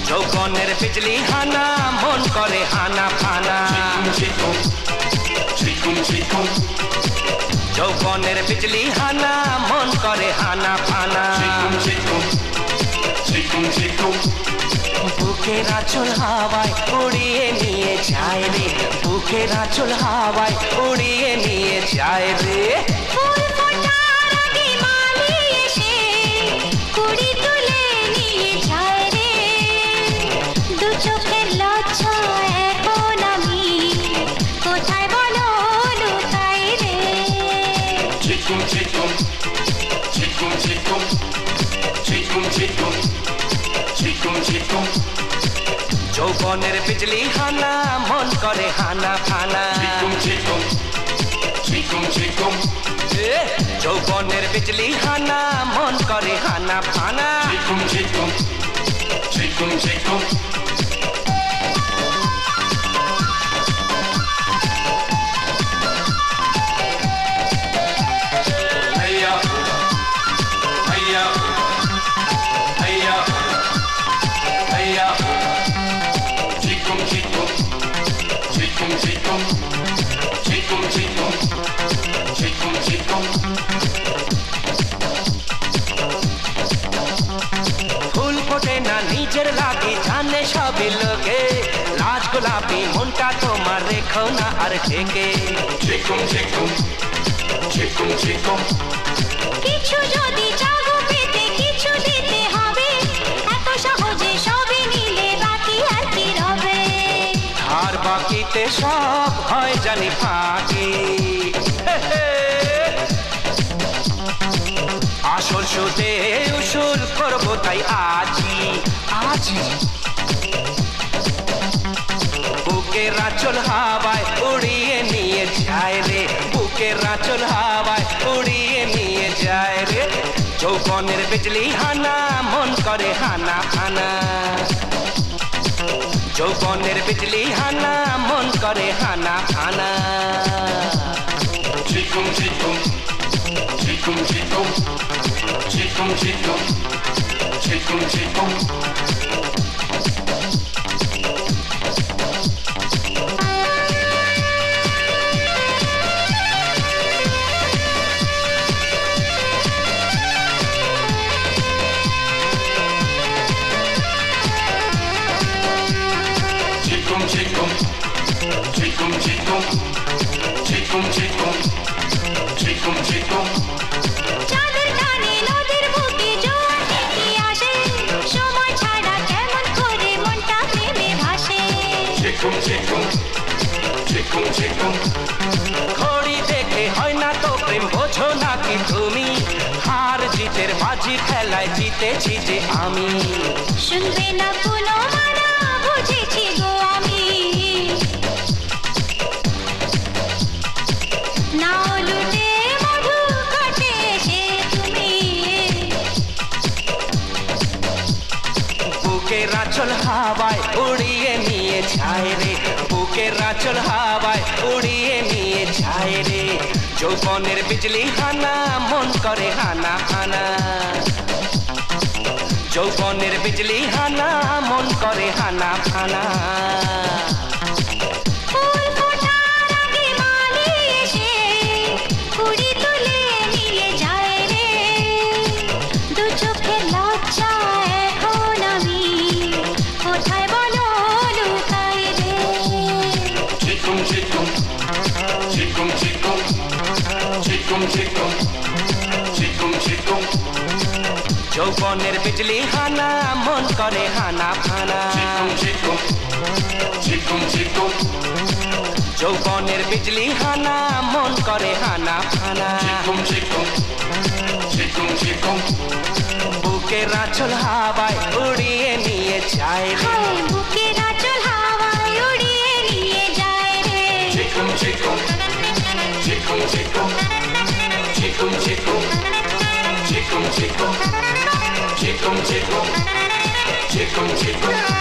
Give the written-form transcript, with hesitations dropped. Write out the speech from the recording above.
যৌবনের বিজলি হানা মন করে হানা ফানা যৌবনের বিজলি হানা মন করে হানা ফানা বুকের আঁচল হাওয়ায় উড়িয়ে নিয়ে যায় রে বুকের আঁচল হাওয়ায় উড়িয়ে নিয়ে যায় রে যৌবনের বিজলি হানা মন করে হানা ফানা যৌবনের বিজলি হানা মন করে হানা ফানা ফুল ফোটে না নিজের লাগে জানে সবই লোকে লাজ গোলাপি মনটা তোমার রেখো না আর ঠেকে কিছু যদি চাও পেতে কিছু দিতে হবে এত সহজে সবই নিলে বাকি আর কি রবে আর বাকিতে সব হয় জানি ফাঁকি আসল সুদে উসুল করবো তাই আজি বুকের আঁচল হাওয়ায় উড়িয়ে নিয়ে যায় রে বুকের আঁচল হাওয়ায় উড়িয়ে নিয়ে যায় রে যৌবনের বিজলি হানা মন করে হানা ফানা যৌবনের বিজলি হানা মন করে হানা ফানা চাঁদের টানে নদীর বুকে জোয়ার কি আসে সময় ছাড়া কেমন করে মনটা প্রেমে ভাসে ঘড়ি দেখে হয় না তো প্রেম বোঝো নাকি তুমি হার জিতের বাজি খেলায় জিতেছি যে আমি শুনবে না কোনো মানা বুঝেছি গো আমি নাও লুটে মধু কাটে সে তুমি বুকের আঁচল হাওয়ায় উড়িয়ে নিয়ে যায় রে বুকের আঁচল হাওয়ায় উড়িয়ে নিয়ে যায় রে যৌবনের বিজলি হানা মন করে হানা ফানা যৌবনের বিজলি হানা মন করে হানা ফানা ফুল ফোটার আগে মালি এসে কুড়ি তুলে নিয়ে যায় রে দু চোখের লজ্জা এখন আমি কোথায় বলো লুকাই রে যৌবনের বিজলি হানা মন করে হানা ফানা যৌবনের বিজলি হানা মন করে হানা ফানা বুকের আঁচল হাওয়ায় উড়িয়ে নিয়ে যায় রে হায় বুকের আঁচল হাওয়ায় উড়িয়ে নিয়ে যায় রে Chikum chikum